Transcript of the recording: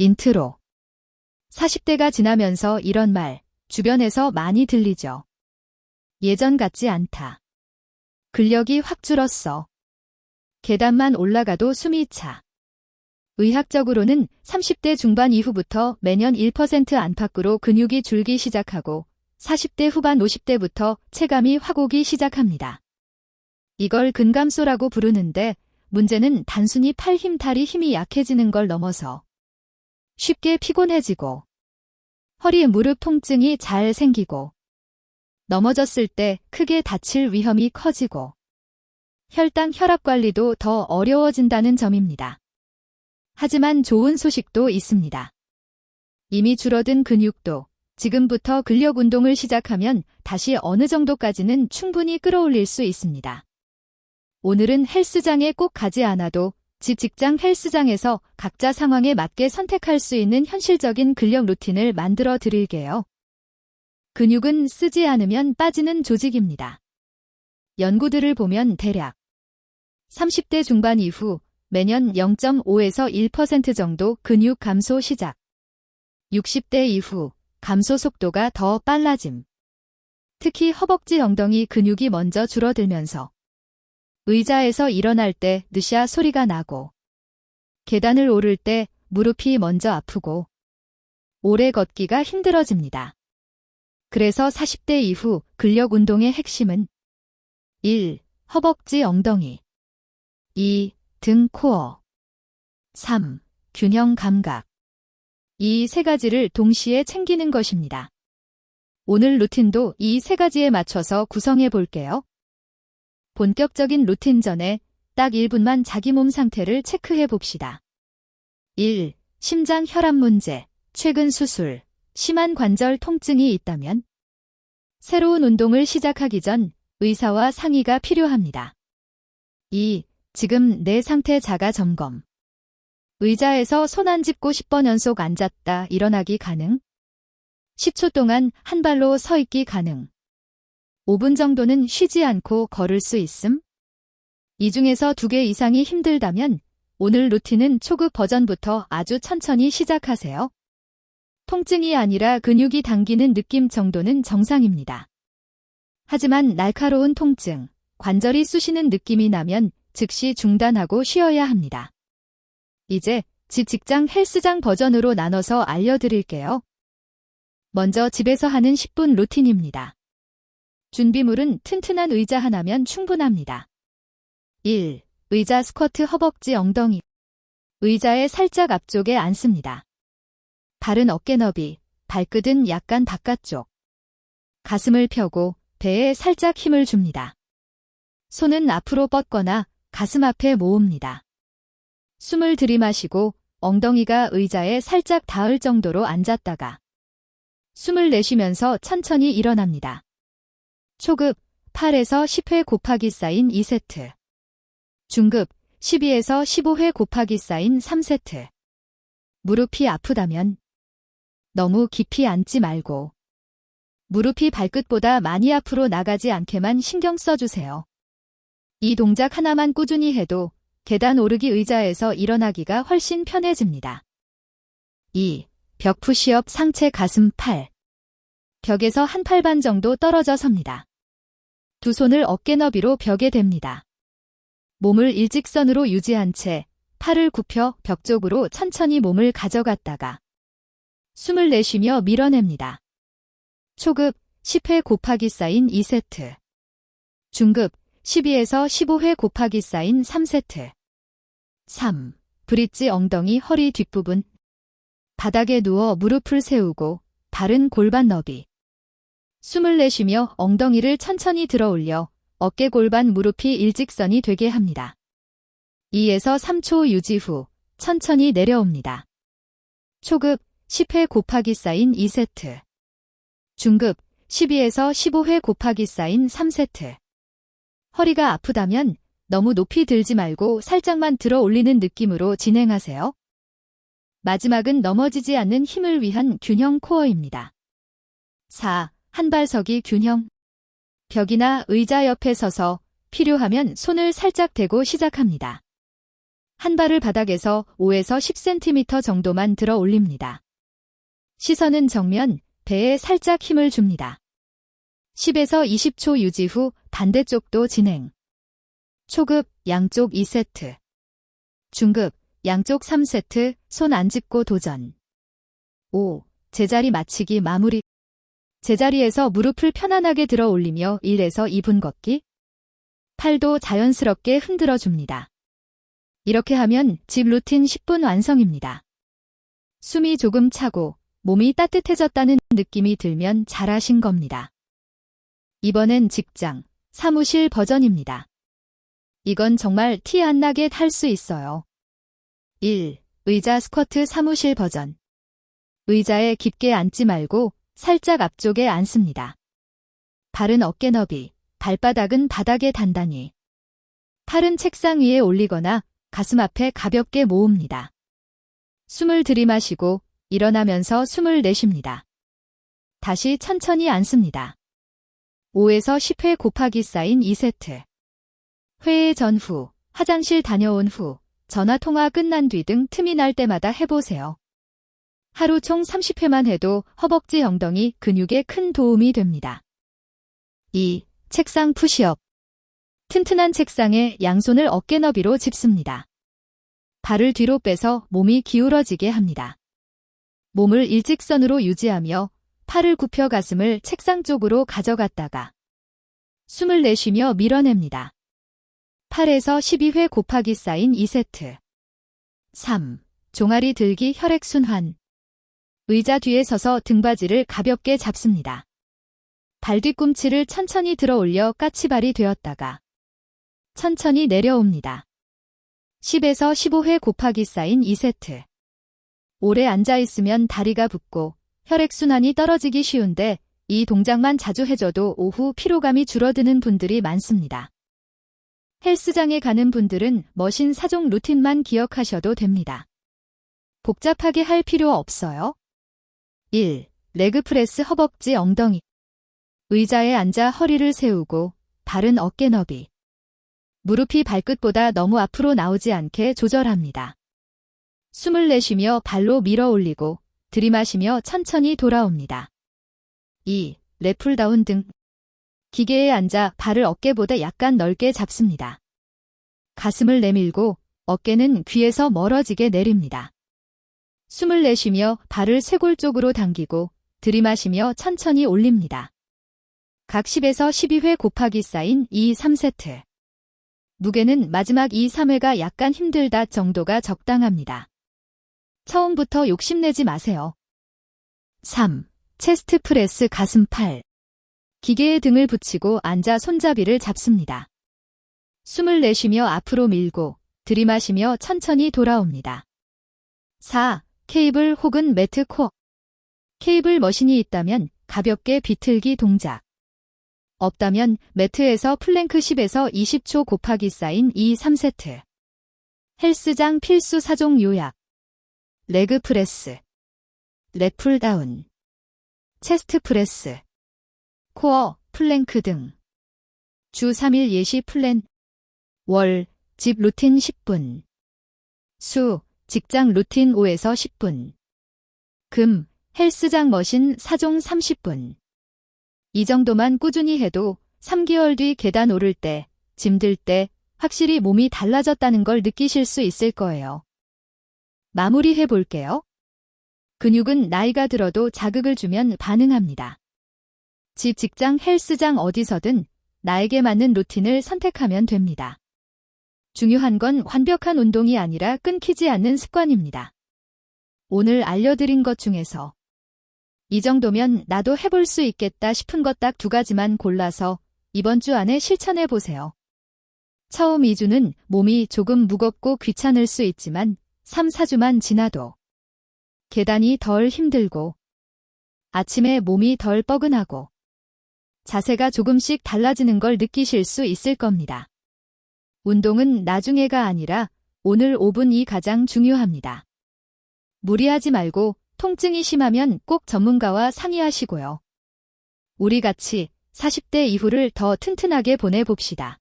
인트로. 40대가 지나면서 이런 말, 주변에서 많이 들리죠. 예전 같지 않다. 근력이 확 줄었어. 계단만 올라가도 숨이 차. 의학적으로는 30대 중반 이후부터 매년 1% 안팎으로 근육이 줄기 시작하고 40대 후반 50대부터 체감이 확 오기 시작합니다. 이걸 근감소라고 부르는데 문제는 단순히 팔 힘, 다리 힘이 약해지는 걸 넘어서 쉽게 피곤해지고 허리, 무릎 통증이 잘 생기고 넘어졌을 때 크게 다칠 위험이 커지고 혈당, 혈압 관리도 더 어려워진다는 점입니다. 하지만 좋은 소식도 있습니다. 이미 줄어든 근육도 지금부터 근력 운동을 시작하면 다시 어느 정도까지는 충분히 끌어올릴 수 있습니다. 오늘은 헬스장에 꼭 가지 않아도 집 직장 헬스장에서 각자 상황에 맞게 선택할 수 있는 현실적인 근력 루틴을 만들어 드릴게요. 근육은 쓰지 않으면 빠지는 조직입니다. 연구들을 보면 대략 30대 중반 이후 매년 0.5에서 1% 정도 근육 감소 시작. 60대 이후 감소 속도가 더 빨라짐. 특히 허벅지, 엉덩이 근육이 먼저 줄어들면서 의자에서 일어날 때 느샤 소리가 나고 계단을 오를 때 무릎이 먼저 아프고 오래 걷기가 힘들어집니다. 그래서 40대 이후 근력 운동의 핵심은 1. 허벅지, 엉덩이 2. 등, 코어 3. 균형 감각 이 세 가지를 동시에 챙기는 것입니다. 오늘 루틴도 이 세 가지에 맞춰서 구성해 볼게요. 본격적인 루틴 전에 딱 1분만 자기 몸 상태를 체크해 봅시다. 1. 심장 혈압 문제, 최근 수술, 심한 관절 통증이 있다면 새로운 운동을 시작하기 전 의사와 상의가 필요합니다. 2. 지금 내 상태 자가 점검. 의자에서 손 안 짚고 10번 연속 앉았다 일어나기 가능? 10초 동안 한 발로 서 있기 가능? 5분 정도는 쉬지 않고 걸을 수 있음? 이 중에서 2개 이상이 힘들다면 오늘 루틴은 초급 버전부터 아주 천천히 시작하세요. 통증이 아니라 근육이 당기는 느낌 정도는 정상입니다. 하지만 날카로운 통증, 관절이 쑤시는 느낌이 나면 즉시 중단하고 쉬어야 합니다. 이제 집 직장 헬스장 버전으로 나눠서 알려드릴게요. 먼저 집에서 하는 10분 루틴입니다. 준비물은 튼튼한 의자 하나면 충분합니다. 1. 의자 스쿼트 허벅지 엉덩이. 의자의 살짝 앞쪽에 앉습니다. 발은 어깨 너비, 발끝은 약간 바깥쪽. 가슴을 펴고 배에 살짝 힘을 줍니다. 손은 앞으로 뻗거나 가슴 앞에 모읍니다. 숨을 들이마시고 엉덩이가 의자에 살짝 닿을 정도로 앉았다가 숨을 내쉬면서 천천히 일어납니다. 초급 8에서 10회 곱하기 쌓인 2세트. 중급 12에서 15회 곱하기 쌓인 3세트. 무릎이 아프다면 너무 깊이 앉지 말고 무릎이 발끝보다 많이 앞으로 나가지 않게만 신경 써주세요. 이 동작 하나만 꾸준히 해도 계단 오르기 의자에서 일어나기가 훨씬 편해집니다. 2. 벽 푸시업 상체 가슴 팔. 벽에서 한 팔 반 정도 떨어져 섭니다. 두 손을 어깨 너비로 벽에 댑니다. 몸을 일직선으로 유지한 채 팔을 굽혀 벽 쪽으로 천천히 몸을 가져갔다가 숨을 내쉬며 밀어냅니다. 초급 10회 곱하기 쌓인 2세트. 중급 12에서 15회 곱하기 쌓인 3세트. 3. 브릿지 엉덩이 허리 뒷부분. 바닥에 누워 무릎을 세우고 발은 골반 너비. 숨을 내쉬며 엉덩이를 천천히 들어 올려 어깨 골반 무릎이 일직선이 되게 합니다. 2에서 3초 유지 후 천천히 내려옵니다. 초급 10회 곱하기 쌓인 2세트. 중급 12에서 15회 곱하기 쌓인 3세트. 허리가 아프다면 너무 높이 들지 말고 살짝만 들어 올리는 느낌으로 진행하세요. 마지막은 넘어지지 않는 힘을 위한 균형 코어입니다. 4. 한발서기 균형. 벽이나 의자 옆에 서서 필요하면 손을 살짝 대고 시작합니다. 한 발을 바닥에서 5에서 10cm 정도만 들어 올립니다. 시선은 정면, 배에 살짝 힘을 줍니다. 10에서 20초 유지 후 반대쪽도 진행. 초급, 양쪽 2세트. 중급, 양쪽 3세트, 손 안 짚고 도전. 5. 제자리 맞추기 마무리. 제자리에서 무릎을 편안하게 들어 올리며 1에서 2분 걷기. 팔도 자연스럽게 흔들어 줍니다. 이렇게 하면 집 루틴 10분 완성입니다. 숨이 조금 차고 몸이 따뜻해졌다는 느낌이 들면 잘하신 겁니다. 이번엔 직장, 사무실 버전입니다. 이건 정말 티 안 나게 할 수 있어요. 1. 의자 스쿼트 사무실 버전. 의자에 깊게 앉지 말고 살짝 앞쪽에 앉습니다. 발은 어깨 너비, 발바닥은 바닥에 단단히. 팔은 책상 위에 올리거나 가슴 앞에 가볍게 모읍니다. 숨을 들이마시고 일어나면서 숨을 내쉽니다. 다시 천천히 앉습니다. 5에서 10회 곱하기 쌓인 2세트. 회의 전후, 화장실 다녀온 후, 전화통화 끝난 뒤 등 틈이 날 때마다 해보세요. 하루 총 30회만 해도 허벅지 엉덩이 근육에 큰 도움이 됩니다. 2. 책상 푸시업. 튼튼한 책상에 양손을 어깨 너비로 짚습니다. 발을 뒤로 빼서 몸이 기울어지게 합니다. 몸을 일직선으로 유지하며 팔을 굽혀 가슴을 책상 쪽으로 가져갔다가 숨을 내쉬며 밀어냅니다. 8에서 12회 곱하기 쌓인 2세트. 3. 종아리 들기 혈액순환. 의자 뒤에 서서 등받이를 가볍게 잡습니다. 발 뒤꿈치를 천천히 들어 올려 까치발이 되었다가 천천히 내려옵니다. 10에서 15회 곱하기 쌓인 2세트. 오래 앉아있으면 다리가 붓고 혈액순환이 떨어지기 쉬운데 이 동작만 자주 해줘도 오후 피로감이 줄어드는 분들이 많습니다. 헬스장에 가는 분들은 머신 4종 루틴만 기억하셔도 됩니다. 복잡하게 할 필요 없어요. 1. 레그프레스 허벅지 엉덩이. 의자에 앉아 허리를 세우고 발은 어깨 너비. 무릎이 발끝보다 너무 앞으로 나오지 않게 조절합니다. 숨을 내쉬며 발로 밀어 올리고 들이마시며 천천히 돌아옵니다. 2. 랩풀다운 등. 기계에 앉아 발을 어깨보다 약간 넓게 잡습니다. 가슴을 내밀고 어깨는 귀에서 멀어지게 내립니다. 숨을 내쉬며 발을 쇄골 쪽으로 당기고 들이마시며 천천히 올립니다. 각 10에서 12회 곱하기 쌓인 2, 3세트. 무게는 마지막 2, 3회가 약간 힘들다 정도가 적당합니다. 처음부터 욕심내지 마세요. 3. 체스트 프레스 가슴팔. 기계에 등을 붙이고 앉아 손잡이를 잡습니다. 숨을 내쉬며 앞으로 밀고 들이마시며 천천히 돌아옵니다. 4. 케이블 혹은 매트 코어. 케이블 머신이 있다면 가볍게 비틀기 동작. 없다면 매트에서 플랭크 10에서 20초 곱하기 쌓인 2, 3세트. 헬스장 필수 4종 요약. 레그 프레스, 랩풀 다운, 체스트 프레스, 코어, 플랭크 등. 주 3일 예시 플랜. 월, 집 루틴 10분. 수, 직장 루틴 5에서 10분. 금, 헬스장 머신 4종 30분. 이 정도만 꾸준히 해도 3개월 뒤 계단 오를 때, 짐 들 때 확실히 몸이 달라졌다는 걸 느끼실 수 있을 거예요. 마무리해 볼게요. 근육은 나이가 들어도 자극을 주면 반응합니다. 집, 직장, 헬스장 어디서든 나에게 맞는 루틴을 선택하면 됩니다. 중요한 건 완벽한 운동이 아니라 끊기지 않는 습관입니다. 오늘 알려드린 것 중에서 이 정도면 나도 해볼 수 있겠다 싶은 것 딱 2가지만 골라서 이번 주 안에 실천해 보세요. 처음 2주는 몸이 조금 무겁고 귀찮을 수 있지만 3, 4주만 지나도 계단이 덜 힘들고 아침에 몸이 덜 뻐근하고 자세가 조금씩 달라지는 걸 느끼실 수 있을 겁니다. 운동은 나중에가 아니라 오늘 5분이 가장 중요합니다. 무리하지 말고 통증이 심하면 꼭 전문가와 상의하시고요. 우리 같이 40대 이후를 더 튼튼하게 보내봅시다.